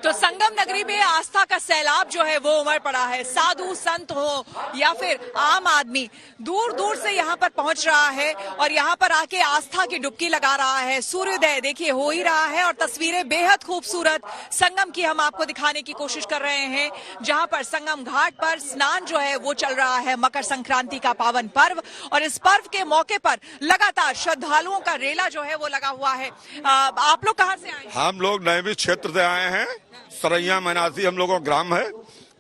तो संगम नगरी में आस्था का सैलाब जो है वो उमड़ पड़ा है। साधु संत हो या फिर आम आदमी दूर दूर से यहाँ पर पहुंच रहा है और यहाँ पर आके आस्था की डुबकी लगा रहा है। सूर्योदय देखिए हो ही रहा है और तस्वीरें बेहद खूबसूरत संगम की हम आपको दिखाने की कोशिश कर रहे हैं, जहाँ पर संगम घाट पर स्नान जो है वो चल रहा है। मकर संक्रांति का पावन पर्व और इस पर्व के मौके पर लगातार श्रद्धालुओं का रेला जो है वो लगा हुआ है। आप लोग कहाँ से आए हैं? हम लोग नैमिष क्षेत्र से आए हैं। सरैया मनासी हम लोगों का ग्राम है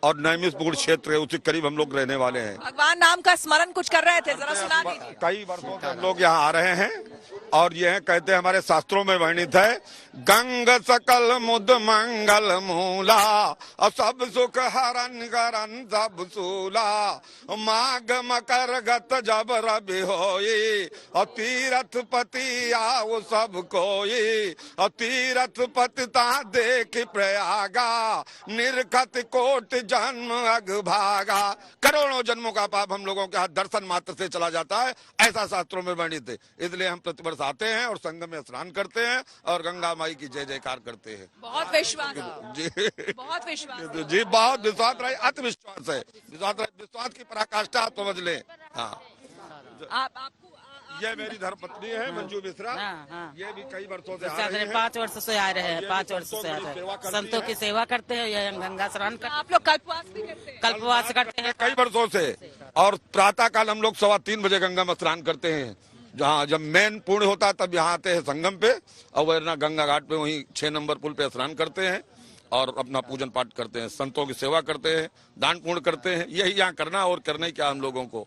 और नैमिषपुर क्षेत्र है, उसी करीब हम लोग रहने वाले हैं। भगवान नाम का स्मरण कुछ कर रहे थे, जरा सुना दीजिए। कई वर्षों से हम लोग यहाँ आ रहे हैं और ये कहते हैं, हमारे शास्त्रों में वर्णित है, गंग सकल मुद मंगल मूला और सब सुख हरन करन सब सूला, माघ मकर गत जब रवि होई और तीरथ पति आओ सब कोई और तीरथ पति ता देख प्रयागा निर्खत कोट जन्म अग भागा। करोड़ों जन्मों का पाप हम लोगों के हाथ दर्शन मात्र से चला जाता है, ऐसा शास्त्रों में वर्णित है। इसलिए हम प्रतिवर्ष आते हैं और संगम में स्नान करते हैं और गंगा माई की जय जयकार करते हैं। बहुत विश्वास जी, बहुत विश्वास जी, बहुत विश्वास रहे, अति विश्वास है। विश्वास की पराकाष्ठा समझ ले। हाँ, आपको ये मेरी धर्मपत्नी है मंजू मिश्रा। ये भी कई वर्षों से आ रही है। 5 वर्ष से आ रहे हैं, 5 वर्ष से आ रहे हैं। संतों की सेवा करते हैं, ये गंगा स्नान करते हैं। आप लोग कल्पवास भी करते हैं? कल्पवास करते हैं कई वर्षों से। और प्रातः काल हम लोग 3:15 बजे गंगा में स्नान करते हैं। जहाँ जब मेन पूर्ण होता है तब यहाँ आते हैं संगम पे और वरना गंगा घाट पे वहीं 6 नंबर पुल पे स्नान करते हैं और अपना पूजन पाठ करते हैं, संतों की सेवा करते हैं, दान पुण्य करते हैं। यही यहाँ करना और करना ही क्या हम लोगों को।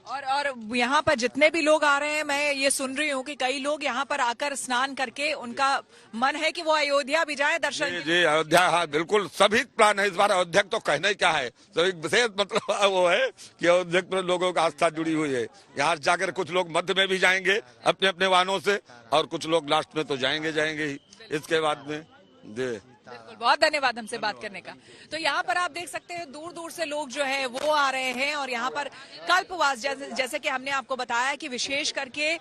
और यहाँ पर जितने भी लोग आ रहे हैं, मैं ये सुन रही हूँ कि कई लोग यहाँ पर आकर स्नान करके उनका मन है कि वो अयोध्या भी जाए दर्शन। जी अयोध्या, हाँ बिल्कुल, सभी प्लान है इस बार। अयोध्या तो कहना ही क्या है, सभी विशेष मतलब वो है कि अयोध्या पर लोगों का आस्था जुड़ी हुई है। यहाँ जाकर कुछ लोग मध्य में भी जाएंगे अपने अपने वाहनों से और कुछ लोग लास्ट में तो जाएंगे ही इसके बाद में। बिल्कुल, बहुत धन्यवाद हमसे बात करने का। तो यहाँ पर आप देख सकते हैं दूर दूर से लोग जो है वो आ रहे हैं और यहाँ पर कल्पवास जैसे कि हमने आपको बताया कि विशेष करके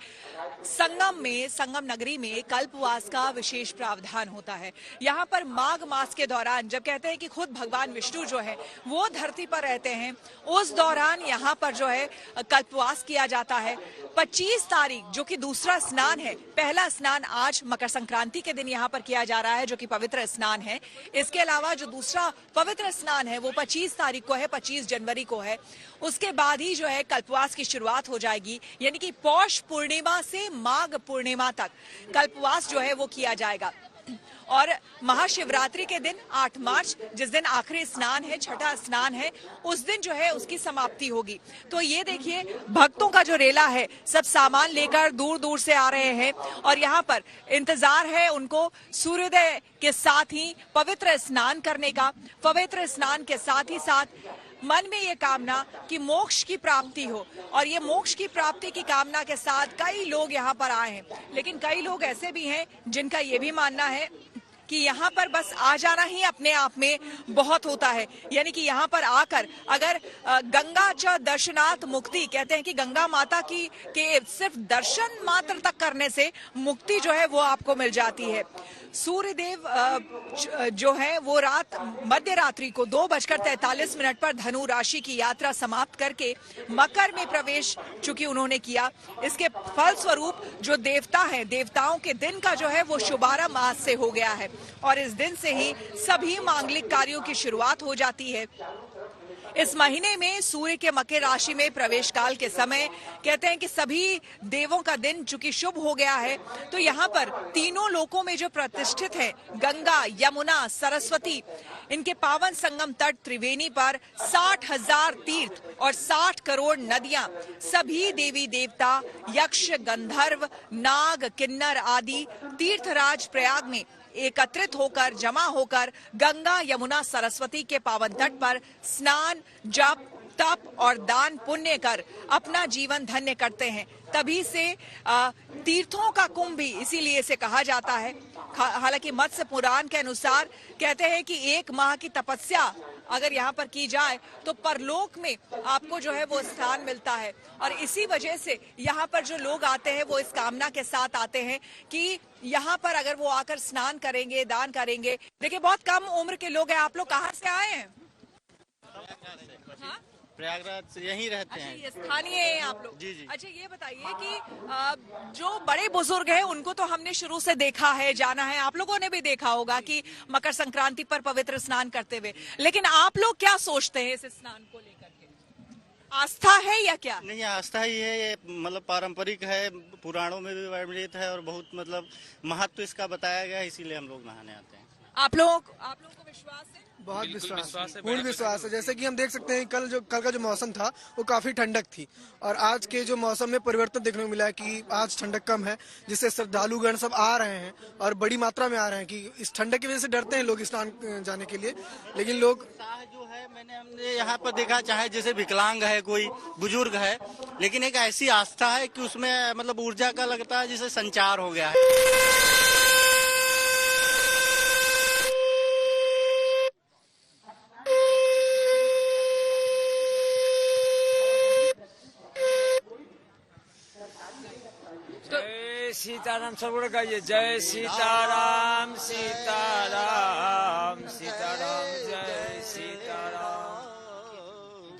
संगम नगरी में कल्पवास का विशेष प्रावधान होता है। यहाँ पर माघ मास के दौरान, जब कहते हैं कि खुद भगवान विष्णु जो है वो धरती पर रहते हैं, उस दौरान यहाँ पर जो है कल्पवास किया जाता है। 25 तारीख जो कि दूसरा स्नान है, पहला स्नान आज मकर संक्रांति के दिन यहाँ पर किया जा रहा है जो कि पवित्र स्नान है। इसके अलावा जो दूसरा पवित्र स्नान है वो 25 तारीख को है, 25 जनवरी को है। उसके बाद ही जो है कल्पवास की शुरुआत हो जाएगी, यानी कि पौष पूर्णिमा से माघ पूर्णिमा तक कल्पवास जो है वो किया जाएगा। और महाशिवरात्रि के दिन 8 मार्च, जिस दिन आखिरी स्नान है, छठा स्नान है, उस दिन जो है उसकी समाप्ति होगी। तो ये देखिए भक्तों का जो रेला है, सब सामान लेकर दूर दूर से आ रहे हैं और यहाँ पर इंतजार है उनको सूर्योदय के साथ ही पवित्र स्नान करने का। पवित्र स्नान के साथ ही साथ मन में ये कामना कि मोक्ष की प्राप्ति हो और ये मोक्ष की प्राप्ति की कामना के साथ कई लोग यहाँ पर आए हैं। लेकिन कई लोग ऐसे भी हैं जिनका ये भी मानना है कि यहाँ पर बस आ जाना ही अपने आप में बहुत होता है, यानी कि यहाँ पर आकर अगर गंगा च दर्शनात् मुक्ति, कहते हैं कि गंगा माता की के सिर्फ दर्शन मात्र तक करने से मुक्ति जो है वो आपको मिल जाती है। सूर्यदेव जो है वो मध्य रात्रि को 2:43 पर धनु राशि की यात्रा समाप्त करके मकर में प्रवेश चूंकि उन्होंने किया, इसके फल स्वरूप जो देवता है, देवताओं के दिन का जो है वो शुभारंभ आज से हो गया है और इस दिन से ही सभी मांगलिक कार्यों की शुरुआत हो जाती है। इस महीने में सूर्य के मकर राशि में प्रवेश काल के समय कहते हैं कि सभी देवों का दिन चूंकि शुभ हो गया है, तो यहाँ पर तीनों लोकों में जो प्रतिष्ठित है गंगा, यमुना, सरस्वती, इनके पावन संगम तट त्रिवेणी पर 60,000 तीर्थ और 60 करोड़ नदियां, सभी देवी देवता, यक्ष, गंधर्व, नाग, किन्नर आदि तीर्थराज प्रयाग में एकत्रित होकर, जमा होकर गंगा, यमुना, सरस्वती के पावन तट पर स्नान, जप, तप और दान पुण्य कर अपना जीवन धन्य करते हैं। तभी से तीर्थों का कुंभ भी इसीलिए से कहा जाता है। हालांकि मत्स्य पुराण के अनुसार कहते हैं कि 1 माह की तपस्या अगर यहाँ पर की जाए तो परलोक में आपको जो है वो स्थान मिलता है। और इसी वजह से यहाँ पर जो लोग आते हैं वो इस कामना के साथ आते हैं कि यहाँ पर अगर वो आकर स्नान करेंगे, दान करेंगे। देखिए बहुत कम उम्र के लोग हैं। आप लोग कहाँ से आए हैं? हाँ? प्रयागराज से यहीं रहते हैं। ये स्थानीय हैं आप लोग? जी जी। अच्छा ये बताइए कि जो बड़े बुजुर्ग हैं उनको तो हमने शुरू से देखा है, जाना है, आप लोगों ने भी देखा होगा कि मकर संक्रांति पर पवित्र स्नान करते हुए, लेकिन आप लोग क्या सोचते हैं इस स्नान को लेकर के? आस्था है या क्या? नहीं, आस्था ही है, ये मतलब पारंपरिक है, पुराणों में भी वर्णित है और बहुत मतलब महत्व इसका बताया गया है, इसीलिए हम लोग नहाने आते हैं। आप लोगों को विश्वास है? बहुत विश्वास है, पूर्ण विश्वास है। जैसे कि हम देख सकते हैं कल का जो मौसम था वो काफी ठंडक थी और आज के जो मौसम में परिवर्तन देखने को मिला है कि आज ठंडक कम है, जिससे श्रद्धालुगण सब आ रहे हैं और बड़ी मात्रा में आ रहे हैं कि इस ठंडक की वजह से डरते हैं लोग स्नान जाने के लिए, लेकिन लोग जो है हमने यहाँ पर देखा, चाहे जैसे विकलांग है, कोई बुजुर्ग है, लेकिन एक ऐसी आस्था है कि उसमें मतलब ऊर्जा का लगता है जिसे संचार हो गया है। सीताराम सब लोग गाइए, जय सीताराम सीताराम सीताराम जय सीताराम,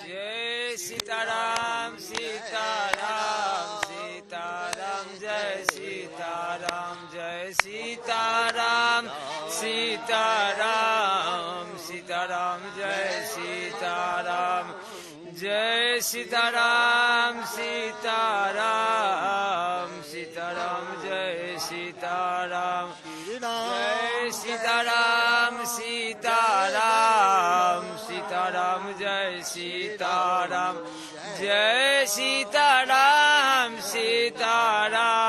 जय सीताराम सीताराम सीताराम जय सीताराम, जय सीताराम सीताराम सीताराम जय सीताराम, जय सीताराम सीताराम सीताराम जय सीताराम, जय सीताराम सीताराम सीताराम जय सीताराम, जय सीताराम सीताराम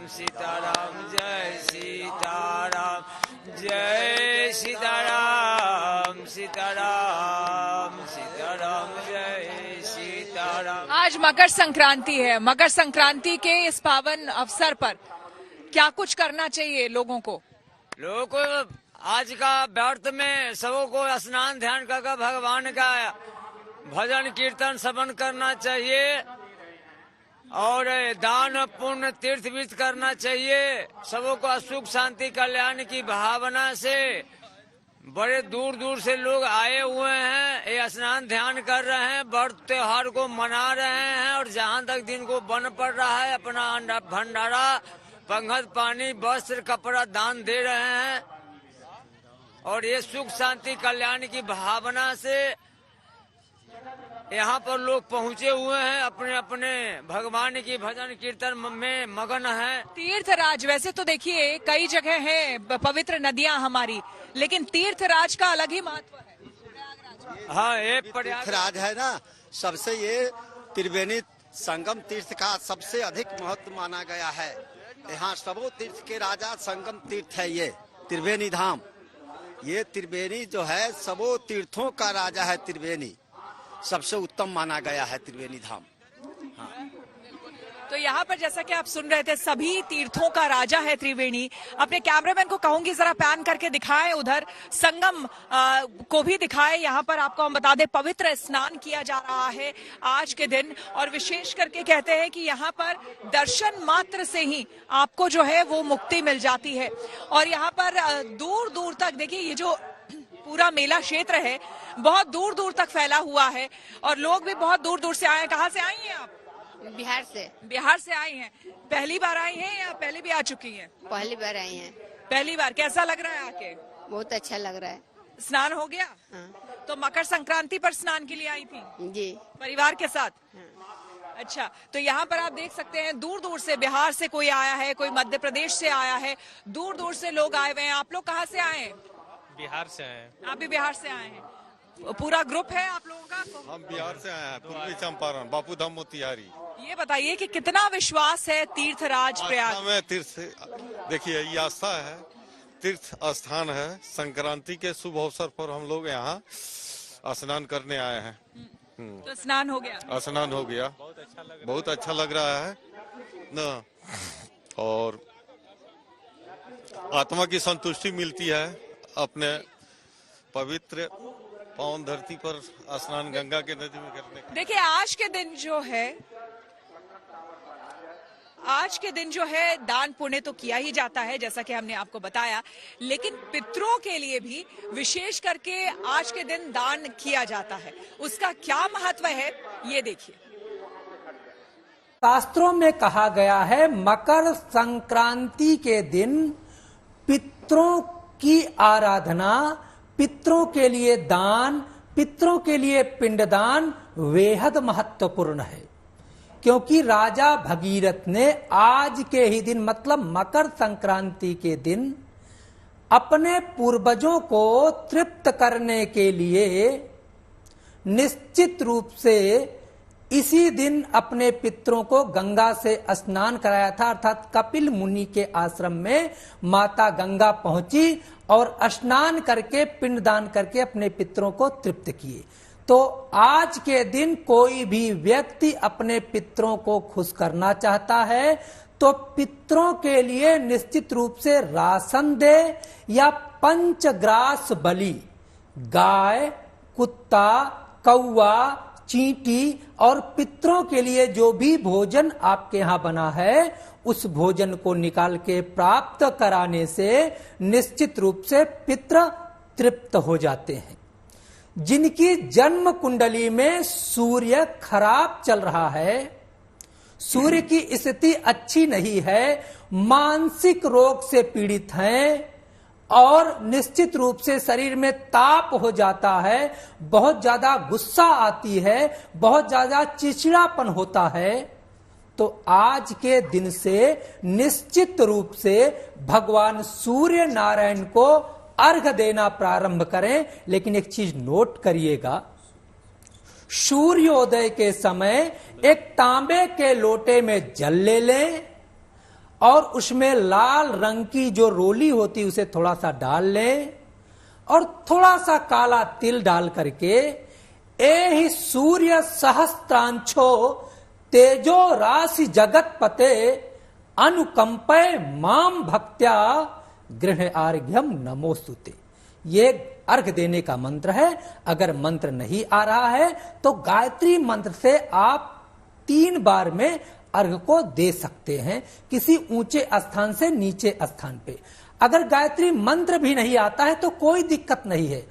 सीताराम जय सीताराम, जय सीताराम सीताराम सीताराम जय सीताराम। आज मकर संक्रांति है। मकर संक्रांति के इस पावन अवसर पर क्या कुछ करना चाहिए लोगों को? आज का व्रत में सबों को स्नान ध्यान कर भगवान का भजन कीर्तन श्रवण करना चाहिए और दान पुण्य तीर्थ विर्थ करना चाहिए। सबों को सुख शांति कल्याण की भावना से बड़े दूर दूर से लोग आए हुए हैं, ये स्नान ध्यान कर रहे हैं, व्रत त्योहार को मना रहे हैं और जहाँ तक दिन को बन पड़ रहा है अपना भंडारा पंगत पानी वस्त्र कपड़ा दान दे रहे हैं और ये सुख शांति कल्याण की भावना से यहाँ पर लोग पहुँचे हुए हैं, अपने अपने भगवान की भजन कीर्तन में मगन है। तीर्थराज, वैसे तो देखिए कई जगह है पवित्र नदियाँ हमारी, लेकिन तीर्थराज का अलग ही महत्व है। हाँ, ये तीर्थराज है ना, सबसे ये त्रिवेणी संगम तीर्थ का सबसे अधिक महत्व माना गया है। यहाँ सबो तीर्थ के राजा संगम तीर्थ है ये त्रिवेणी धाम। ये त्रिवेणी जो है सबो तीर्थों का राजा है, त्रिवेणी सबसे उत्तम माना गया है त्रिवेणी धाम। हाँ। तो यहाँ पर जैसा कि आप सुन रहे थे सभी तीर्थों का राजा है त्रिवेणी। अपने कैमरामैन को कहूंगी जरा पैन करके दिखाएं, उधर संगम को भी दिखाएं। यहाँ पर आपको हम बता दें पवित्र स्नान किया जा रहा है आज के दिन और विशेष करके कहते हैं कि यहाँ पर दर्शन मात्र से ही आपको जो है वो मुक्ति मिल जाती है। और यहाँ पर दूर दूर तक देखिए ये जो पूरा मेला क्षेत्र है बहुत दूर दूर तक फैला हुआ है और लोग भी बहुत दूर दूर से आए हैं। कहाँ से आई हैं आप? बिहार से। बिहार से आई हैं। पहली बार आई हैं या पहले भी आ चुकी हैं? पहली बार आई हैं। पहली बार। कैसा लग रहा है आके? बहुत अच्छा लग रहा है। स्नान हो गया? हाँ। तो मकर संक्रांति पर स्नान के लिए आई थी? जी। परिवार के साथ? हाँ। अच्छा, तो यहाँ पर आप देख सकते हैं दूर दूर से, बिहार से कोई आया है, कोई मध्य प्रदेश से आया है, दूर दूर से लोग आए हुए हैं। आप लोग कहाँ से आए हैं? बिहार से आए। आप भी बिहार से आए हैं? पूरा ग्रुप है आप लोगों का? हम बिहार से आए हैं, पूर्वी चंपारण, बापू धाम मोतिहारी। ये बताइए कि कितना विश्वास है तीर्थराज प्रयाग में? तीर्थ देखिए ये आस्था है, तीर्थ स्थान है। संक्रांति के शुभ अवसर पर हम लोग यहाँ स्नान करने आए हैं। तो स्नान हो गया, स्नान हो गया, बहुत अच्छा लग रहा है ना, और आत्मा की संतुष्टि मिलती है अपने पवित्र पावन धरती पर स्नान गंगा के नदी में करने का। देखिए आज के दिन जो है दान पुण्य तो किया ही जाता है जैसा कि हमने आपको बताया, लेकिन पितरों के लिए भी विशेष करके आज के दिन दान किया जाता है। उसका क्या महत्व है ये देखिए। शास्त्रों में कहा गया है मकर संक्रांति के दिन पितरों की आराधना, पितरों के लिए दान, पितरों के लिए पिंडदान बेहद महत्वपूर्ण है, क्योंकि राजा भगीरथ ने आज के ही दिन मतलब मकर संक्रांति के दिन अपने पूर्वजों को तृप्त करने के लिए निश्चित रूप से इसी दिन अपने पितरों को गंगा से स्नान कराया था। अर्थात कपिल मुनि के आश्रम में माता गंगा पहुंची और स्नान करके पिंडदान करके अपने पितरों को तृप्त किए। तो आज के दिन कोई भी व्यक्ति अपने पितरों को खुश करना चाहता है तो पितरों के लिए निश्चित रूप से राशन दे या पंचग्रास बलि, गाय, कुत्ता, कौवा, चींटी और पितरों के लिए जो भी भोजन आपके यहाँ बना है उस भोजन को निकाल के प्राप्त कराने से निश्चित रूप से पितृ तृप्त हो जाते हैं। जिनकी जन्म कुंडली में सूर्य खराब चल रहा है, सूर्य की स्थिति अच्छी नहीं है, मानसिक रोग से पीड़ित हैं और निश्चित रूप से शरीर में ताप हो जाता है, बहुत ज्यादा गुस्सा आती है, बहुत ज्यादा चिड़चिड़ापन होता है, तो आज के दिन से निश्चित रूप से भगवान सूर्य नारायण को अर्घ देना प्रारंभ करें। लेकिन एक चीज नोट करिएगा, सूर्योदय के समय एक तांबे के लोटे में जल ले लें और उसमें लाल रंग की जो रोली होती उसे थोड़ा सा डाल लें और थोड़ा सा काला तिल डाल करके एहि सूर्य सहस्त्रांशो तेजो राशि जगत पते अनुकंपय माम भक्त्या गृह आर्घ्यम नमोस्तुते, ये अर्घ देने का मंत्र है। अगर मंत्र नहीं आ रहा है तो गायत्री मंत्र से आप 3 बार में अर्घ को दे सकते हैं, किसी ऊंचे स्थान से नीचे स्थान पे। अगर गायत्री मंत्र भी नहीं आता है तो कोई दिक्कत नहीं है,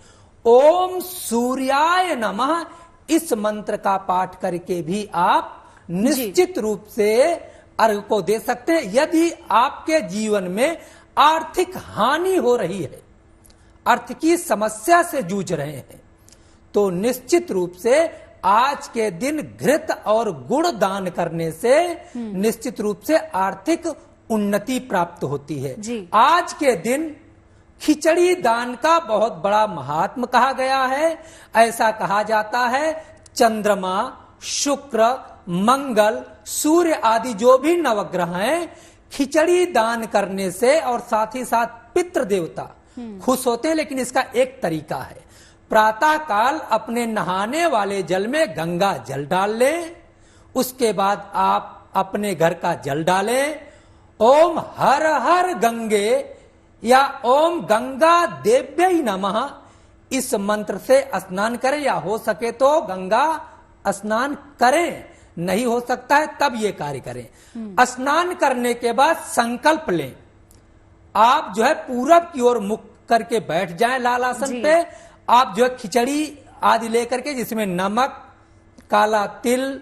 ओम सूर्याय नमः इस मंत्र का पाठ करके भी आप निश्चित रूप से अर्घ को दे सकते हैं। यदि आपके जीवन में आर्थिक हानि हो रही है, अर्थ की समस्या से जूझ रहे हैं, तो निश्चित रूप से आज के दिन घृत और गुड़ दान करने से निश्चित रूप से आर्थिक उन्नति प्राप्त होती है। आज के दिन खिचड़ी दान का बहुत बड़ा महात्म कहा गया है। ऐसा कहा जाता है चंद्रमा, शुक्र, मंगल, सूर्य आदि जो भी नवग्रह हैं, खिचड़ी दान करने से और साथ ही साथ पितृ देवता खुश होते हैं। लेकिन इसका एक तरीका है, प्रातः काल अपने नहाने वाले जल में गंगा जल डाल लें, उसके बाद आप अपने घर का जल डालें, ओम हर हर गंगे या ओम गंगा देव्यै नमः इस मंत्र से स्नान करें, या हो सके तो गंगा स्नान करें, नहीं हो सकता है तब ये कार्य करें। स्नान करने के बाद संकल्प लें, आप जो है पूरब की ओर मुख करके बैठ जाएं लाल आसन पे। आप जो है खिचड़ी आदि लेकर के जिसमें नमक, काला तिल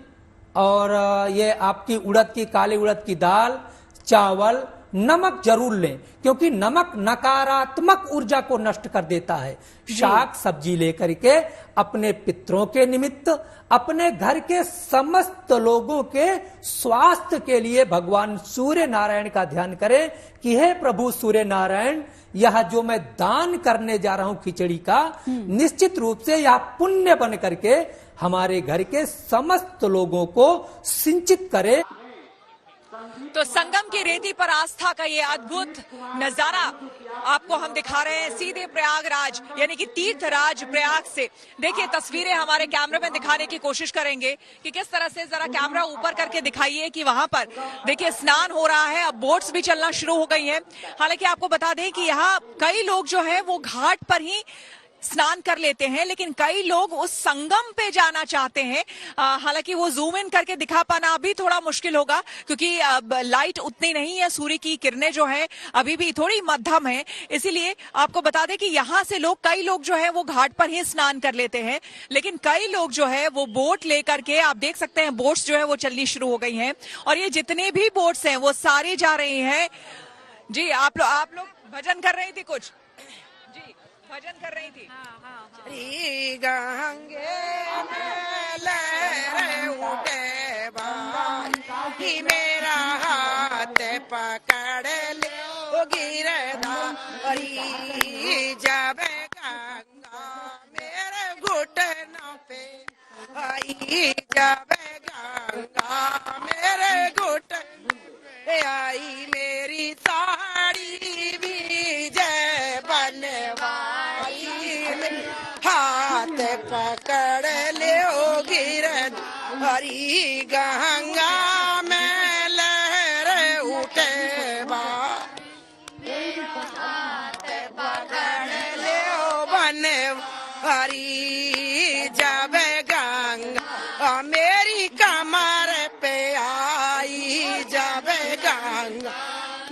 और ये आपकी उड़द की, काली उड़द की दाल, चावल, नमक जरूर लें क्योंकि नमक नकारात्मक ऊर्जा को नष्ट कर देता है। शाक सब्जी लेकर के अपने पितरों के निमित्त, अपने घर के समस्त लोगों के स्वास्थ्य के लिए भगवान सूर्य नारायण का ध्यान करें कि हे प्रभु सूर्य नारायण, यह जो मैं दान करने जा रहा हूं खिचड़ी का, निश्चित रूप से यह पुण्य बन करके हमारे घर के समस्त लोगों को सिंचित करे। तो संगम की रेती पर आस्था का ये अद्भुत नजारा आपको हम दिखा रहे हैं सीधे प्रयागराज यानी कि तीर्थराज प्रयाग से। देखिए तस्वीरें हमारे कैमरे में दिखाने की कोशिश करेंगे कि किस तरह से, जरा कैमरा ऊपर करके दिखाइए कि वहां पर देखिए स्नान हो रहा है, अब बोट्स भी चलना शुरू हो गई हैं। हालांकि आपको बता दें कि यहाँ कई लोग जो है वो घाट पर ही स्नान कर लेते हैं, लेकिन कई लोग उस संगम पे जाना चाहते हैं। हालांकि वो जूम इन करके दिखा पाना अभी थोड़ा मुश्किल होगा क्योंकि लाइट उतनी नहीं है, सूर्य की किरणें जो है अभी भी थोड़ी मध्यम है। इसीलिए आपको बता दें कि यहाँ से कई लोग जो है वो घाट पर ही स्नान कर लेते हैं, लेकिन कई लोग जो है वो बोट लेकर के, आप देख सकते हैं बोट्स जो है वो चलनी शुरू हो गई हैं और ये जितने भी बोट्स हैं वो सारे जा रहे हैं। जी आप लोग भजन कर रही थी कुछ? जी भजन कर रही थी। गंगे में लहरें उठे भाई, मेरा हाथ पकड़ ले ओ गिरधारी, जब गंगा मेरे घुटनों पे आई, जब गंगा मेरे घुटनों पे आई, मेरी साड़ी विजय बनवाई, हाथ पकड़ ले ओ गिरधारी, गंगा में लहर उठे हाथ पकड़ ले ओ बनवारी, जब गंगा मेरी कमर पे आई, जब गंगा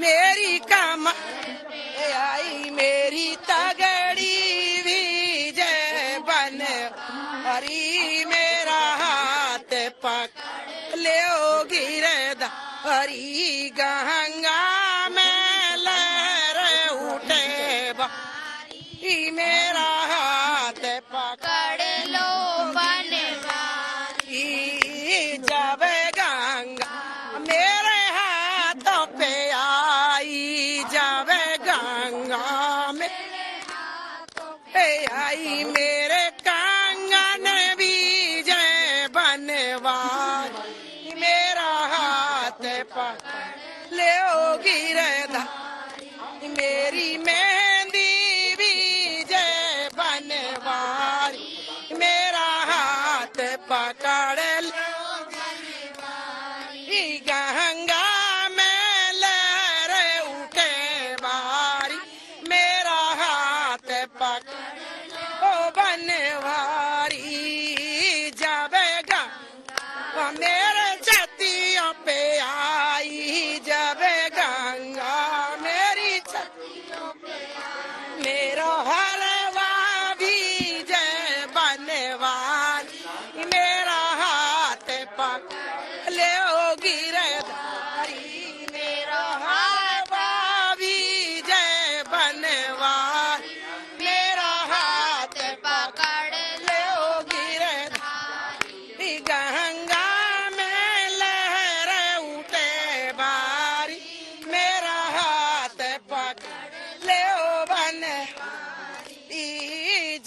मेरी कमर पे आई, मेरी तगड़ी विजय बनवारी, मेरा हाथ पकड़ ले ओ गिरधारी, गंगा में लहर उठे भाई, मेरा हाथ पकड़ लो बनवारी, जब गंगा मेरे हाथों पे आई, जब गंगा मेरे हाथों पे आई, मेरे कंगन विजय बनवारी, मेरा हाथ पकड़ ले ओ गिरधारी, मेरी मेहंदी विजय बनवारी, मेरा हाथ पकड़ ले ओ गिरधारी, गंगा में लहर उठे बारी, मेरा हाथ पकड़ ओ बनवारी, जब गंगा मेरे छतियों पे आई, जब गंगा मेरी छतियों पे आई, मेरा हरवा विजय बनवारी, मेरा हाथ पकड़ ले ओ गिरधारी, मेरा हरवा विजय बनवारी, मेरा हाथ पकड़ ले ओ गिरधारी, गंगा में लहर उठे बारी, मेरा हाथ पकड़ ले ओ बनवारी,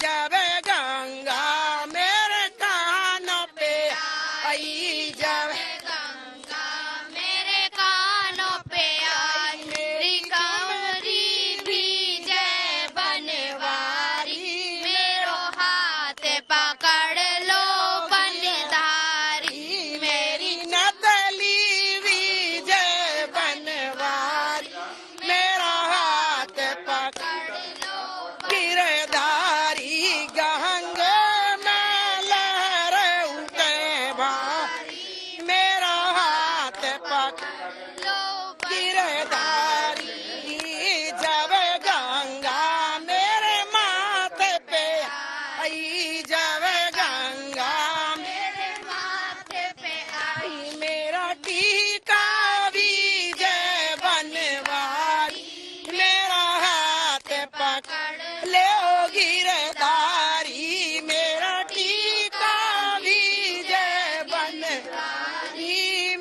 जब गंगा मेरे कानों पे आई, जब गंगा मेरे कानों पे आई, मेरी कमरी विजय बनवारी, मेरो हाथ पकड़ लो बनधारी, मेरी नदली विजय बनवारी, मेरा हाथ पकड़ लो गिरधारी, गंगे में लहर उठे भारी, मेरा हाथ पकड़ लो गिरधारी, जब गंगा मेरे माथे पे आई, जब गंगा मेरे माथे पे आई, मेरा टीका विजय बनवारी, मेरा हाथ पकड़ ले ओ गिरधारी, मेरा टीका विजय बनवारी,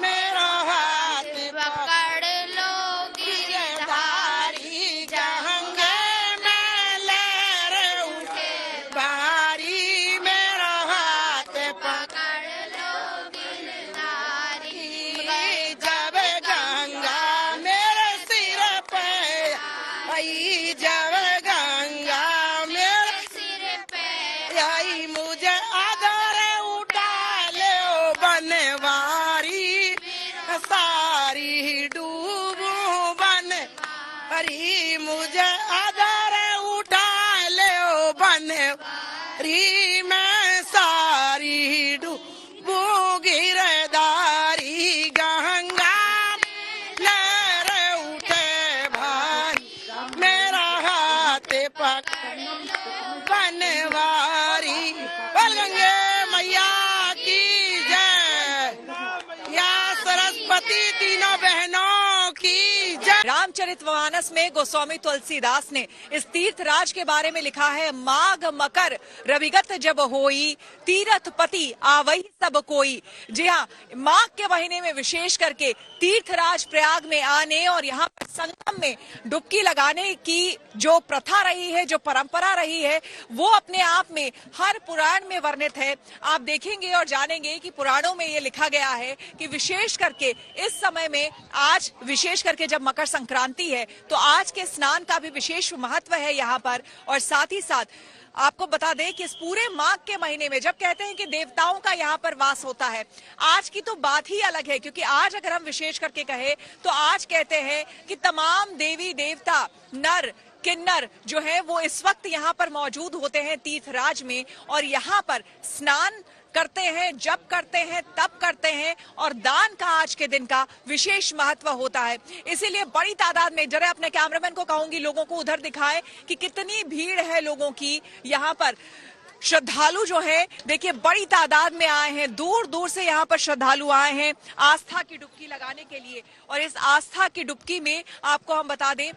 मेरा हाथ पकड़ लो गिरधारी, गंगे में लहर उठे बारी, मेरा हाथ पकड़ लो गिरधारी, जब गंगा री मैं सारी डूबू गिरधारी गंगा लहर उठे भारी मेरा हाथ पकड़ बनवारी। बोल गंगे मैया की जय, या सरस्वती तीनों बहनों की जय। रामचरितमानस में गोस्वामी तुलसीदास ने इस तीर्थराज के बारे में लिखा है, माघ मकर रविगत जब होई तीर्थ पति आवही सब कोई। जी हाँ, माघ के महीने में विशेष करके तीर्थराज प्रयाग में आने और यहाँ पर संगम में डुबकी लगाने की जो प्रथा रही है, जो परंपरा रही है, वो अपने आप में हर पुराण में वर्णित है। आप देखेंगे और जानेंगे कि पुराणों में ये लिखा गया है कि विशेष करके इस समय में, आज विशेष करके जब मकर संक्रांति है, तो आज के स्नान का भी विशेष महत्व है यहाँ पर। और साथ ही साथ आपको बता दें कि इस पूरे माघ के महीने में जब कहते हैं कि देवताओं का यहाँ पर वास होता है, आज की तो बात ही अलग है, क्योंकि आज अगर हम विशेष करके कहें तो आज कहते हैं कि तमाम देवी देवता, नर किन्नर जो है वो इस वक्त यहाँ पर मौजूद होते हैं तीर्थराज में, और यहाँ पर स्नान करते हैं, जब करते हैं तब करते हैं, और दान का आज के दिन का विशेष महत्व होता है। इसीलिए बड़ी तादाद में, जरा अपने कैमरामैन को कहूंगी लोगों को उधर दिखाएं कि कितनी भीड़ है लोगों की। यहाँ पर श्रद्धालु जो है देखिए बड़ी तादाद में आए हैं, दूर दूर से यहाँ पर श्रद्धालु आए हैं आस्था की डुबकी लगाने के लिए। और इस आस्था की डुबकी में आपको हम बता दें,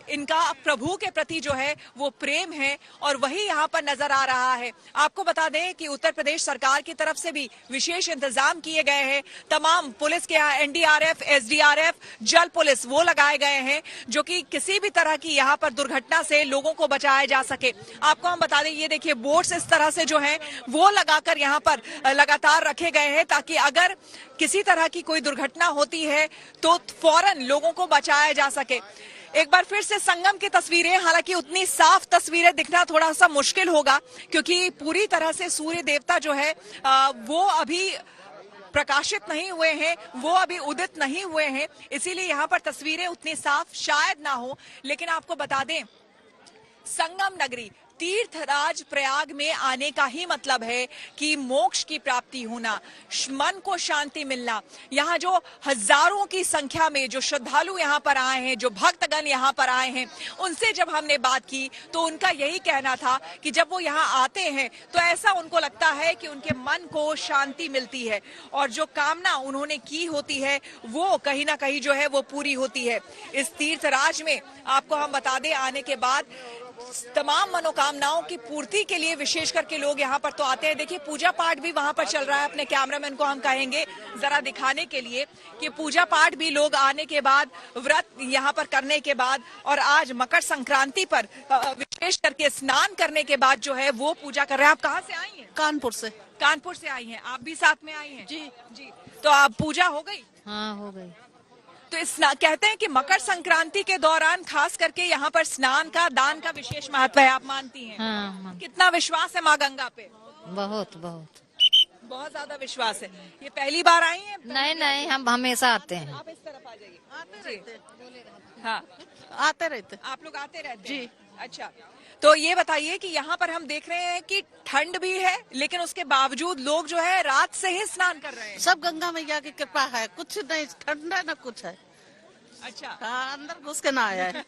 इनका प्रभु के प्रति जो है वो प्रेम है, और वही यहाँ पर नजर आ रहा है। आपको बता दें कि उत्तर प्रदेश सरकार की तरफ से भी विशेष इंतजाम किए गए हैं। तमाम पुलिस के यहाँ NDRF, SDRF, जल पुलिस वो लगाए गए हैं, जो कि किसी भी तरह की यहाँ पर दुर्घटना से लोगों को बचाया जा सके। आपको हम बता दें, ये देखिए बोट्स इस तरह से जो है वो लगाकर यहाँ पर लगातार रखे गए हैं, ताकि अगर किसी तरह की कोई दुर्घटना होती है तो फौरन लोगों को बचाया जा सके। एक बार फिर से संगम की तस्वीरें, हालांकि उतनी साफ तस्वीरें दिखना थोड़ा सा मुश्किल होगा, क्योंकि पूरी तरह से सूर्य देवता जो है वो अभी प्रकाशित नहीं हुए हैं, वो अभी उदित नहीं हुए हैं, इसीलिए यहाँ पर तस्वीरें उतनी साफ शायद ना हो। लेकिन आपको बता दें, संगम नगरी तीर्थराज प्रयाग में आने का ही मतलब है कि मोक्ष की प्राप्ति होना, मन को शांति मिलना। यहाँ जो हजारों की संख्या में जो श्रद्धालु यहाँ पर आए हैं, जो भक्तगण यहाँ पर आए हैं, उनसे जब हमने बात की तो उनका यही कहना था कि जब वो यहाँ आते हैं तो ऐसा उनको लगता है कि उनके मन को शांति मिलती है, और जो कामना उन्होंने की होती है वो कहीं ना कहीं जो है वो पूरी होती है। इस तीर्थराज में आपको हम बता दें, आने के बाद तमाम मनोकामनाओं की पूर्ति के लिए विशेष करके लोग यहाँ पर तो आते हैं। देखिए पूजा पाठ भी वहाँ पर चल रहा है। अपने कैमरामैन को हम कहेंगे जरा दिखाने के लिए कि पूजा पाठ भी लोग आने के बाद, व्रत यहाँ पर करने के बाद, और आज मकर संक्रांति पर विशेष करके स्नान करने के बाद जो है वो पूजा कर रहे हैं। आप कहाँ से आई हैं? कानपुर से। कानपुर से आई हैं, आप भी साथ में आई हैं? जी जी। तो आप पूजा हो गई? हाँ हो गई। तो कहते हैं कि मकर संक्रांति के दौरान खास करके यहाँ पर स्नान का, दान का विशेष महत्व है, आप मानती हैं? हाँ। कितना विश्वास है माँ गंगा पे? बहुत बहुत बहुत ज्यादा विश्वास है। ये पहली बार आई हैं? नहीं, हम हमेशा आते हैं। आप इस तरफ आ जाइए। हाँ, आते रहते। आप लोग आते रहते जी। हैं? अच्छा, तो ये बताइए कि यहाँ पर हम देख रहे हैं कि ठंड भी है, लेकिन उसके बावजूद लोग जो है रात से ही स्नान कर रहे हैं। सब गंगा मैया की कृपा है, कुछ नहीं ठंडा न कुछ है। अच्छा। हाँ, अंदर घुस के ना आया है।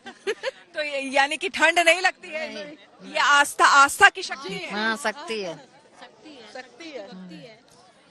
तो यानी कि ठंड नहीं लगती है? ये आस्था की शक्ति है। हाँ, शक्ति है। शक्ति है।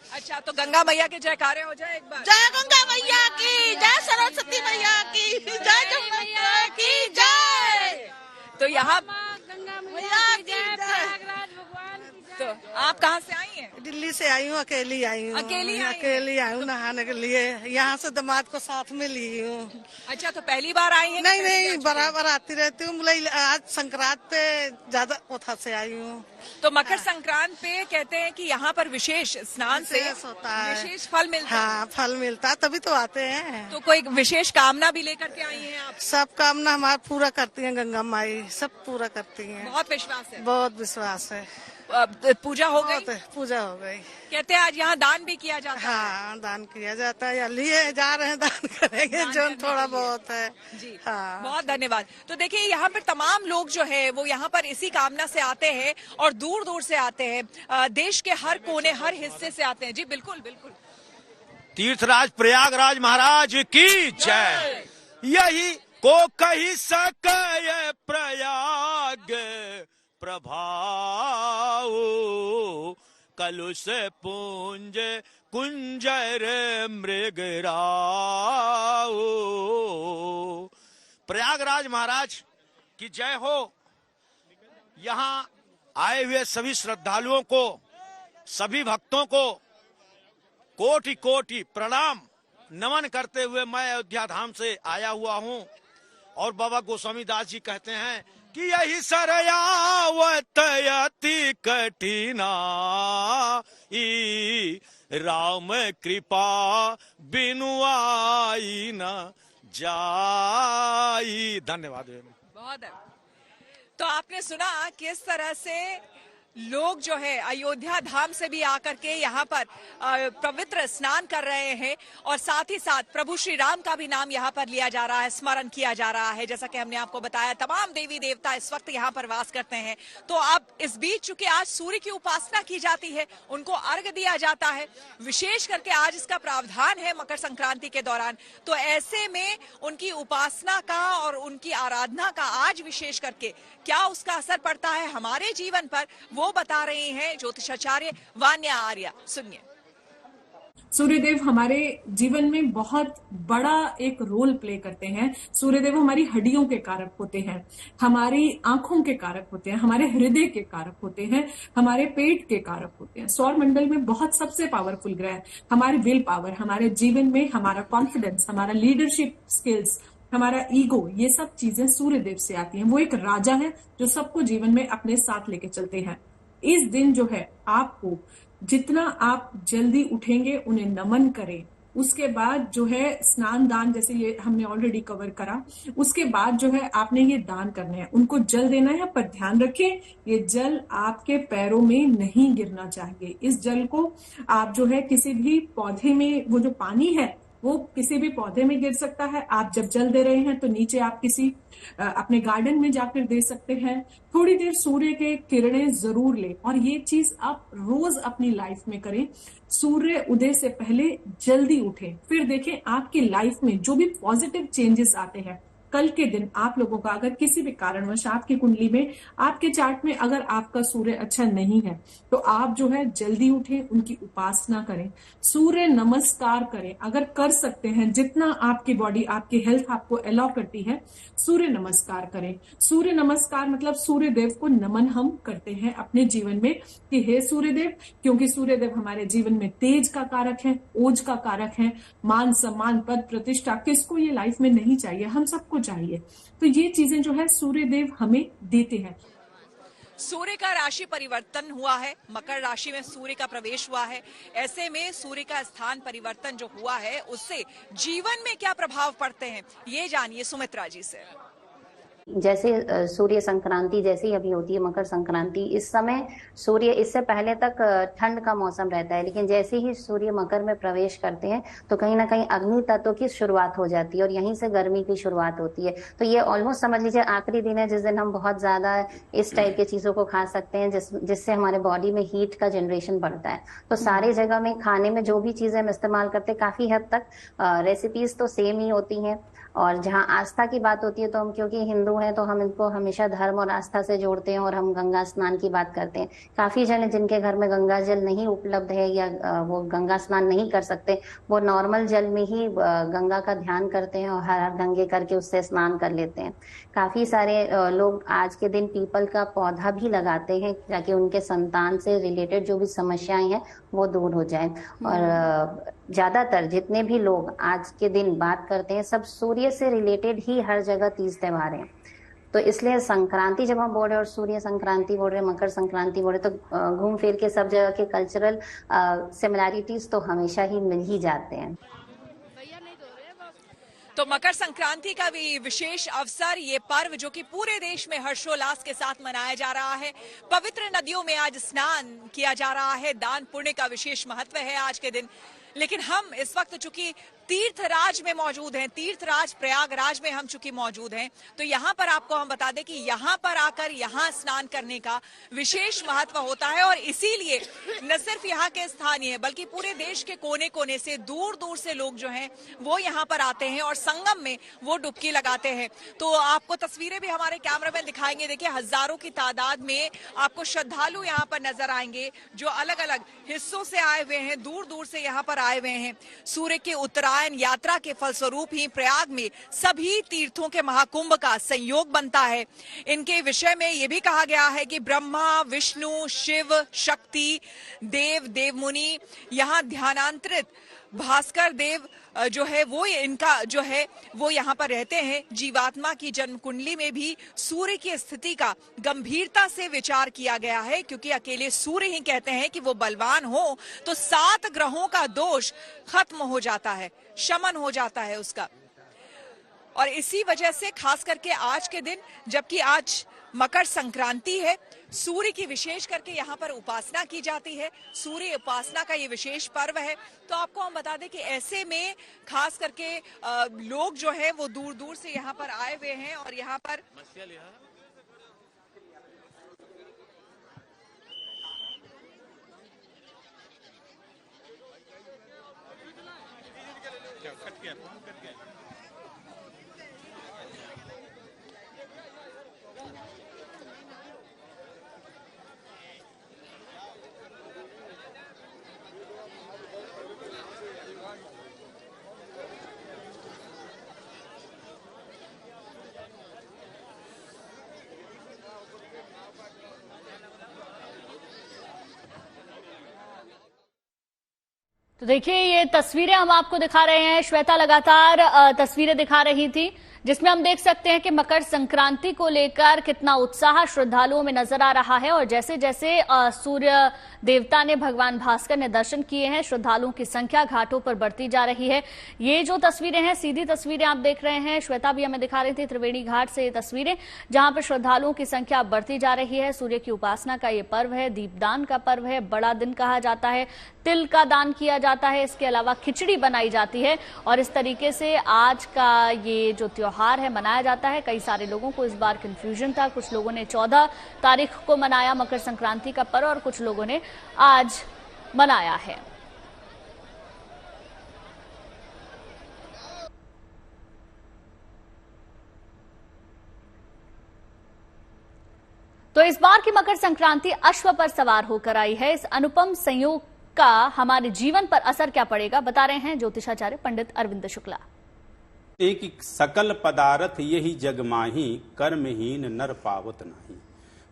अच्छा, तो गंगा मैया के जयकारे हो जाए एक बार। जय गंगा मैया की जय, सरस्वती मैया की जय, मैया की जय। तो यहाँ गंगा मैया की जय, प्रयागराज भगवान की जय। तो आप कहाँ से आई हैं? दिल्ली से आई हूँ, अकेली आई हूँ। अकेली आई हूँ नहाने के लिए। यहाँ से दामाद को साथ में ली हूँ। अच्छा, तो पहली बार आई हैं? नहीं, बराबर आती रहती हूँ। आज संक्रांत पे ज्यादा उठा से आई हूँ। तो मकर संक्रांत पे कहते हैं कि यहाँ पर विशेष स्नान से होता है, विशेष फल मिलता है। हाँ, फल मिलता है, तभी तो आते हैं। तो कोई विशेष कामना भी लेकर के आई हैं आप? सब कामना हमारा पूरा करती हैं गंगा माई, सब पूरा करती हैं। बहुत विश्वास है? बहुत विश्वास है। पूजा हो गई? पूजा हो गई। कहते हैं आज यहाँ दान भी किया जाता है। हाँ, दान किया जाता है या लिए जा रहे हैं, दान करेंगे जो थोड़ा बहुत है जी। हाँ। बहुत धन्यवाद। तो देखिए यहाँ पर तमाम लोग जो है वो यहाँ पर इसी कामना से आते हैं और दूर दूर से आते हैं, देश के हर कोने हर हिस्से से आते हैं। जी बिल्कुल बिल्कुल। तीर्थराज प्रयागराज महाराज की जय। यही को कही सके प्रयाग प्रभाव, कलुष पुंज कुंजर मृगराव। प्रयागराज महाराज की जय हो। यहाँ आए हुए सभी श्रद्धालुओं को, सभी भक्तों को कोटि कोटि प्रणाम नमन करते हुए मैं अयोध्या धाम से आया हुआ हूँ। और बाबा गोस्वामी दास जी कहते हैं कि यही सरयावत अति कठिना, राम कृपा बिनु आई न जाई। धन्यवाद। बहुत है। तो आपने सुना किस तरह से लोग जो है अयोध्या धाम से भी आकर के यहाँ पर पवित्र स्नान कर रहे हैं और साथ ही साथ प्रभु श्री राम का भी नाम यहाँ पर लिया जा रहा है, स्मरण किया जा रहा है। जैसा कि हमने आपको बताया तमाम देवी देवता इस वक्त यहाँ पर वास करते हैं। तो अब इस बीच चूंकि आज सूर्य की उपासना की जाती है, उनको अर्घ दिया जाता है, विशेष करके आज इसका प्रावधान है मकर संक्रांति के दौरान। तो ऐसे में उनकी उपासना का और उनकी आराधना का आज विशेष करके क्या उसका असर पड़ता है हमारे जीवन पर, वो बता रहे हैं ज्योतिषाचार्य वान्या आर्या। सुनिए। सूर्यदेव हमारे जीवन में बहुत बड़ा एक रोल प्ले करते हैं। सूर्यदेव हमारी हड्डियों के कारक होते हैं, हमारी आंखों के कारक होते हैं, हमारे हृदय के कारक होते हैं, हमारे पेट के कारक होते हैं। सौर मंडल में बहुत सबसे पावरफुल ग्रह, हमारी विल पावर, हमारे जीवन में हमारा कॉन्फिडेंस, हमारा लीडरशिप स्किल्स, हमारा ईगो, ये सब चीजें सूर्यदेव से आती हैं। वो एक राजा है जो सबको जीवन में अपने साथ लेके चलते हैं। इस दिन जो है आपको जितना आप जल्दी उठेंगे उन्हें नमन करें। उसके बाद जो है स्नान दान, जैसे ये हमने ऑलरेडी कवर करा, उसके बाद जो है आपने ये दान करने हैं, उनको जल देना है। पर ध्यान रखें ये जल आपके पैरों में नहीं गिरना चाहिए। इस जल को आप जो है किसी भी पौधे में, वो जो पानी है वो किसी भी पौधे में गिर सकता है। आप जब जल दे रहे हैं तो नीचे आप किसी अपने गार्डन में जाकर दे सकते हैं। थोड़ी देर सूर्य के किरणें जरूर लें और ये चीज आप रोज अपनी लाइफ में करें। सूर्य उदय से पहले जल्दी उठें, फिर देखें आपकी लाइफ में जो भी पॉजिटिव चेंजेस आते हैं। कल के दिन आप लोगों का अगर किसी भी कारणवश आपकी कुंडली में, आपके चार्ट में अगर आपका सूर्य अच्छा नहीं है तो आप जो है जल्दी उठें, उनकी उपासना करें, सूर्य नमस्कार करें। अगर कर सकते हैं, जितना आपकी बॉडी, आपकी हेल्थ आपको अलाउ करती है, सूर्य नमस्कार करें। सूर्य नमस्कार मतलब सूर्य देव को नमन हम करते हैं अपने जीवन में कि हे सूर्य देव, क्योंकि सूर्य देव हमारे जीवन में तेज का कारक है, ओज का कारक है, मान सम्मान पद प्रतिष्ठा, किसको ये लाइफ में नहीं चाहिए, हम सबको चाहिए। तो ये चीजें जो है सूर्य देव हमें देते हैं। सूर्य का राशि परिवर्तन हुआ है, मकर राशि में सूर्य का प्रवेश हुआ है। ऐसे में सूर्य का स्थान परिवर्तन जो हुआ है उससे जीवन में क्या प्रभाव पड़ते हैं, ये जानिए सुमित्रा जी से। जैसे सूर्य संक्रांति जैसी अभी होती है मकर संक्रांति, इस समय सूर्य, इससे पहले तक ठंड का मौसम रहता है, लेकिन जैसे ही सूर्य मकर में प्रवेश करते हैं तो कहीं ना कहीं अग्नि तत्व की शुरुआत हो जाती है और यहीं से गर्मी की शुरुआत होती है। तो ये ऑलमोस्ट समझ लीजिए आखिरी दिन है जिस दिन हम बहुत ज्यादा इस टाइप की चीजों को खा सकते हैं जिससे हमारे बॉडी में हीट का जनरेशन बढ़ता है। तो सारे जगह में खाने में जो भी चीजें हम इस्तेमाल करते हैं काफी हद तक रेसिपीज तो सेम ही होती हैं। और जहाँ आस्था की बात होती है तो हम क्योंकि हिंदू हैं तो हम इनको हमेशा धर्म और आस्था से जोड़ते हैं और हम गंगा स्नान की बात करते हैं। काफी जन जिनके घर में गंगा जल नहीं उपलब्ध है या वो गंगा स्नान नहीं कर सकते, वो नॉर्मल जल में ही गंगा का ध्यान करते हैं और हर हर गंगे करके उससे स्नान कर लेते हैं। काफी सारे लोग आज के दिन पीपल का पौधा भी लगाते हैं ताकि उनके संतान से रिलेटेड जो भी समस्याएं हैं वो दूर हो जाए। और ज्यादातर जितने भी लोग आज के दिन बात करते हैं सब सूर्य से रिलेटेड ही हर जगह तीज त्योहार हैं। तो इसलिए संक्रांति जब हम बोल रहे हैं और सूर्य संक्रांति बोल रहे हैं, मकर संक्रांति बोल रहे हैं, तो घूम फिर के सब जगह के कल्चरल सिमिलैरिटीज तो हमेशा ही मिल ही जाते हैं। तो मकर संक्रांति का भी विशेष अवसर, ये पर्व जो कि पूरे देश में हर्षोल्लास के साथ मनाया जा रहा है। पवित्र नदियों में आज स्नान किया जा रहा है। दान पुण्य का विशेष महत्व है आज के दिन। लेकिन हम इस वक्त चूंकि तीर्थराज में मौजूद हैं, तीर्थराज प्रयागराज में हम चूंकि मौजूद हैं, तो यहाँ पर आपको हम बता दें कि यहाँ पर आकर यहाँ स्नान करने का विशेष महत्व होता है। और इसीलिए न सिर्फ यहाँ के स्थानीय बल्कि पूरे देश के कोने कोने से, दूर दूर से लोग जो हैं वो यहाँ पर आते हैं और संगम में वो डुबकी लगाते हैं। तो आपको तस्वीरें भी हमारे कैमरामैन दिखाएंगे। देखिए, हजारों की तादाद में आपको श्रद्धालु यहाँ पर नजर आएंगे जो अलग अलग हिस्सों से आए हुए हैं, दूर दूर से यहाँ पर आए हुए हैं। सूर्य के उत्तरायण यात्रा के फलस्वरूप ही प्रयाग में सभी तीर्थों के महाकुंभ का संयोग बनता है। इनके विषय में यह भी कहा गया है कि ब्रह्मा, विष्णु, शिव, शक्ति, देव, देवमुनि, यहाँ ध्यानांतरित भास्कर देव जो है वो इनका जो है वो यहाँ पर रहते हैं। जीवात्मा की जन्म कुंडली में भी सूर्य की स्थिति का गंभीरता से विचार किया गया है, क्योंकि अकेले सूर्य ही कहते हैं कि वो बलवान हो तो 7 ग्रहों का दोष खत्म हो जाता है, शमन हो जाता है उसका। और इसी वजह से खास करके आज के दिन, जबकि आज मकर संक्रांति है, सूर्य की विशेष करके यहाँ पर उपासना की जाती है। सूर्य उपासना का ये विशेष पर्व है। तो आपको हम बता दें कि ऐसे में खास करके लोग जो है वो दूर दूर से यहाँ पर आए हुए हैं और यहाँ पर तो देखिए, ये तस्वीरें हम आपको दिखा रहे हैं। श्वेता लगातार तस्वीरें दिखा रही थी जिसमें हम देख सकते हैं कि मकर संक्रांति को लेकर कितना उत्साह श्रद्धालुओं में नजर आ रहा है। और जैसे जैसे सूर्य देवता ने, भगवान भास्कर ने दर्शन किए हैं, श्रद्धालुओं की संख्या घाटों पर बढ़ती जा रही है। ये जो तस्वीरें हैं, सीधी तस्वीरें आप देख रहे हैं, श्वेता भी हमें दिखा रही थी त्रिवेणी घाट से ये तस्वीरें, जहां पर श्रद्धालुओं की संख्या बढ़ती जा रही है। सूर्य की उपासना का ये पर्व है, दीपदान का पर्व है, बड़ा दिन कहा जाता है, तिल का दान किया जाता है, इसके अलावा खिचड़ी बनाई जाती है। और इस तरीके से आज का ये जो त्योहार है मनाया जाता है। कई सारे लोगों को इस बार कंफ्यूजन था, कुछ लोगों ने 14 तारीख को मनाया मकर संक्रांति का पर्व और कुछ लोगों ने आज मनाया है। तो इस बार की मकर संक्रांति अश्व पर सवार होकर आई है। इस अनुपम संयोग का हमारे जीवन पर असर क्या पड़ेगा, बता रहे हैं ज्योतिषाचार्य पंडित अरविंद शुक्ला। एक सकल पदार्थ यही जग माही, कर्महीन नर पावत नहीं।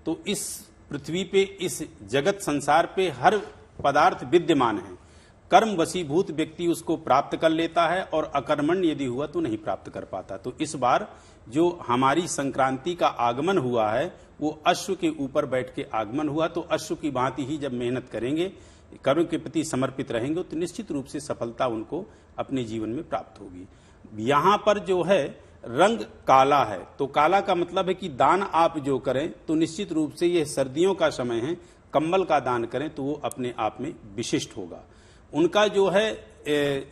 तो इस पृथ्वी पे, इस जगत संसार पे हर पदार्थ विद्यमान है। कर्म वशीभूत व्यक्ति उसको प्राप्त कर लेता है और अकर्मण्य यदि हुआ तो नहीं प्राप्त कर पाता। तो इस बार जो हमारी संक्रांति का आगमन हुआ है वो अश्व के ऊपर बैठ के आगमन हुआ। तो अश्व की भांति ही जब मेहनत करेंगे, कर्म के प्रति समर्पित रहेंगे तो निश्चित रूप से सफलता उनको अपने जीवन में प्राप्त होगी। यहाँ पर जो है रंग काला है, तो काला का मतलब है कि दान आप जो करें तो निश्चित रूप से ये सर्दियों का समय है, कंबल का दान करें तो वो अपने आप में विशिष्ट होगा। उनका जो है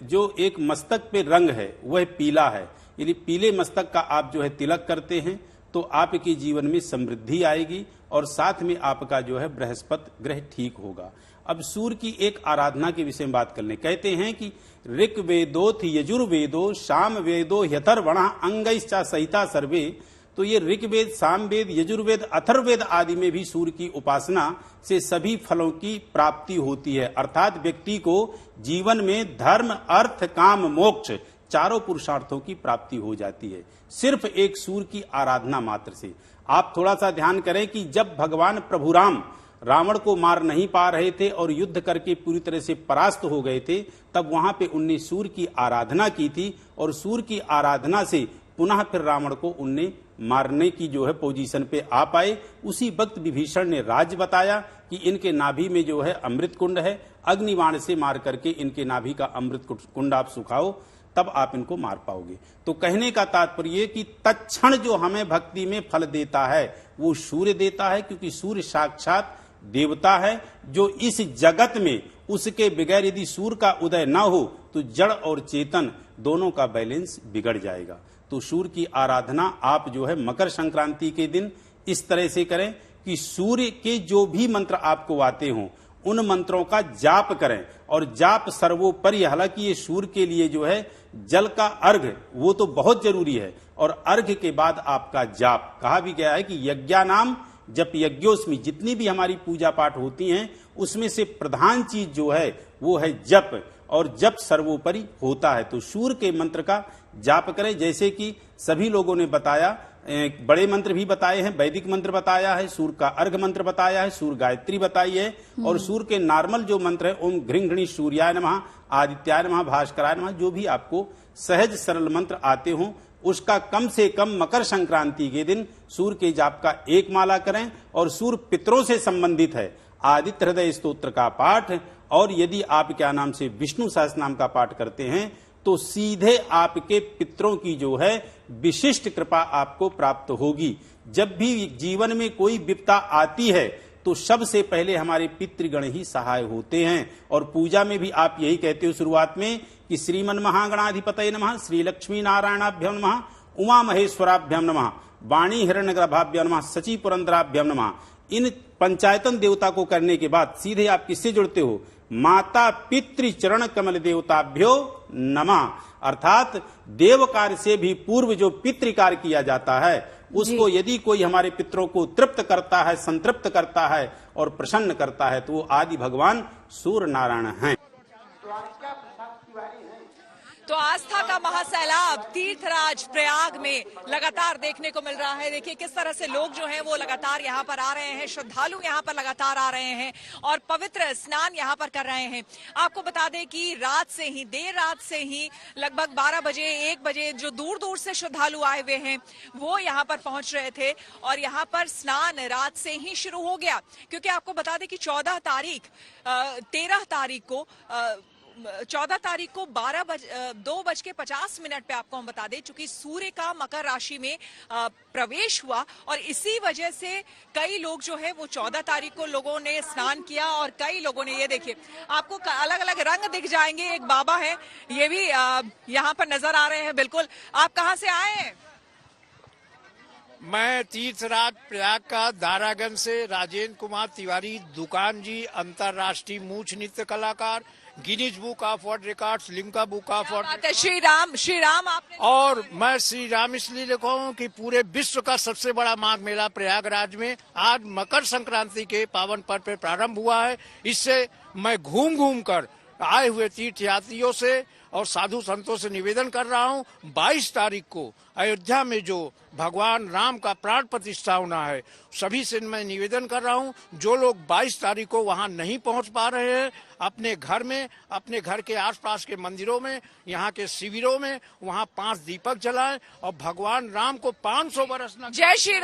जो एक मस्तक पे रंग है वह पीला है। यदि पीले मस्तक का आप जो है तिलक करते हैं तो आपके जीवन में समृद्धि आएगी और साथ में आपका जो है बृहस्पति ग्रह ठीक होगा। अब सूर्य की एक आराधना के विषय में बात कर लें। कहते हैं कि ऋक वेदोथ यजुर्वेदो शाम वेदो यथर्वण अंगैश्चा सहिता सर्वे। तो ये ऋग्वेद, सामवेद, यजुर्वेद, अथर्ववेद आदि में भी सूर्य की उपासना से सभी फलों की प्राप्ति होती है। अर्थात व्यक्ति को जीवन में धर्म, अर्थ, काम, मोक्ष चारों पुरुषार्थों की प्राप्ति हो जाती है सिर्फ एक सूर्य की आराधना मात्र से। आप थोड़ा सा ध्यान करें कि जब भगवान प्रभु राम रावण को मार नहीं पा रहे थे और युद्ध करके पूरी तरह से परास्त हो गए थे, तब वहां पे उनने सूर्य की आराधना की थी और सूर्य की आराधना से पुनः फिर रावण को उनने मारने की जो है पोजीशन पे आ पाए। उसी वक्त विभीषण ने राज बताया कि इनके नाभि में जो है अमृत कुंड है, अग्निबाण से मार करके इनके नाभि का अमृत कुंड आप सुखाओ। तब आप इनको मार पाओगे। तो कहने का तात्पर्य कि तत्क्षण जो हमें भक्ति में फल देता है वो सूर्य देता है, क्योंकि सूर्य साक्षात देवता है जो इस जगत में उसके बगैर यदि सूर्य का उदय न हो तो जड़ और चेतन दोनों का बैलेंस बिगड़ जाएगा। तो सूर्य की आराधना आप जो है मकर संक्रांति के दिन इस तरह से करें कि सूर्य के जो भी मंत्र आपको आते हों उन मंत्रों का जाप करें, और जाप सर्वोपरि। हालांकि ये सूर्य के लिए जो है जल का अर्घ वो तो बहुत जरूरी है, और अर्घ के बाद आपका जाप। कहा भी गया है कि यज्ञानाम जप यज्ञोस्मि, जितनी भी हमारी पूजा पाठ होती हैं उसमें से प्रधान चीज जो है वो है जप, और जप सर्वोपरि होता है। तो सूर्य के मंत्र का जाप करें, जैसे कि सभी लोगों ने बताया, बड़े मंत्र भी बताए हैं, वैदिक मंत्र बताया है, सूर्य का अर्घ मंत्र बताया है, सूर्य गायत्री बताई है, और सूर्य के नॉर्मल जो मंत्र है ओम घृं घृणी सूर्याय नमः, आदित्याय नमः, भास्कराय नमः, जो भी आपको सहज सरल मंत्र आते हों उसका कम से कम मकर संक्रांति के दिन सूर्य के जाप का एक माला करें। और सूर्य पितरों से संबंधित है, आदित्य हृदय स्तोत्र का पाठ, और यदि आप क्या नाम से विष्णु सहस्रनाम का पाठ करते हैं तो सीधे आपके पितरों की जो है विशिष्ट कृपा आपको प्राप्त होगी। जब भी जीवन में कोई विपदा आती है तो सबसे पहले हमारे पितृगण ही सहाय होते हैं। और पूजा में भी आप यही कहते हो शुरुआत में कि श्रीमन महागणाधिपतये नमः, श्री लक्ष्मी नारायणाभ्यम नमः, उमा महेश्वराभ्यम नमः, वाणी हिरण्यगर्भाभ्यम नमः, सची पुरंदराभ्यम नमः। इन पंचायतन देवता को करने के बाद सीधे आप किससे जुड़ते हो? माता पितृ चरण कमल देवताभ्यो नमः। अर्थात देव कार्य से भी पूर्व जो पितृ कार्य किया जाता है उसको यदि कोई हमारे पितरों को तृप्त करता है, संतृप्त करता है और प्रसन्न करता है तो वो आदि भगवान सूर्य नारायण हैं। तो आस्था का महासैलाब तीर्थराज प्रयाग में लगातार देखने को मिल रहा है। देखिए किस तरह से लोग जो हैं वो लगातार यहाँ पर आ रहे हैं, श्रद्धालु यहाँ पर लगातार आ रहे हैं और पवित्र स्नान यहाँ पर कर रहे हैं। आपको बता दें कि देर रात से ही लगभग 12 बजे 1 बजे जो दूर दूर से श्रद्धालु आए हुए हैं वो यहाँ पर पहुंच रहे थे और यहाँ पर स्नान रात से ही शुरू हो गया। क्योंकि आपको बता दें कि 14 तारीख को 2:50 पे आपको हम बता दें, चूंकि सूर्य का मकर राशि में प्रवेश हुआ और इसी वजह से कई लोग जो है वो 14 तारीख को लोगों ने स्नान किया और कई लोगों ने, ये देखिए आपको अलग अलग रंग दिख जाएंगे। एक बाबा है ये भी यहाँ पर नजर आ रहे हैं। बिल्कुल, आप कहाँ से आए हैं? मैं तीर्थराज प्रयाग का दारागंज से राजेंद्र कुमार तिवारी, दुकान जी, अंतर्राष्ट्रीय मूछ नृत्य कलाकार, Guinness book of world records, Limca book of world. Shri Ram आपने, और मैं श्री राम इसलिए लिखा हूँ कि पूरे विश्व का सबसे बड़ा माघ मेला प्रयागराज में आज मकर संक्रांति के पावन पर्व पे प्रारंभ हुआ है। इससे मैं घूम घूम कर आए हुए तीर्थयात्रियों से और साधु संतों से निवेदन कर रहा हूँ, 22 तारीख को अयोध्या में जो भगवान राम का प्राण प्रतिष्ठा होना है, सभी से मैं निवेदन कर रहा हूँ जो लोग 22 तारीख को वहाँ नहीं पहुँच पा रहे हैं, अपने घर में, अपने घर के आसपास के मंदिरों में, यहाँ के शिविरों में वहाँ 5 दीपक जलाएं और भगवान राम को 500 बरस न जय श्री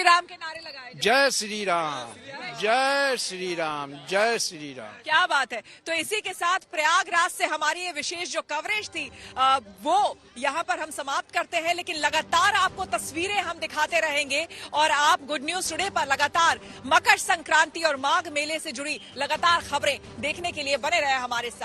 राम के नारे लगाए। जय श्री राम, जय श्री राम, जय श्री राम। क्या बात है। तो इसी के साथ प्रयागराज से हमारी ये विशेष जो कवरेज थी वो यहाँ पर हम समाप्त करते हैं, लेकिन लगातार आपको तस्वीरें हम दिखाते रहेंगे और आप गुड न्यूज टुडे पर लगातार मकर संक्रांति और माघ मेले से जुड़ी लगातार खबरें देखने के लिए बने रहे हमारे साथ।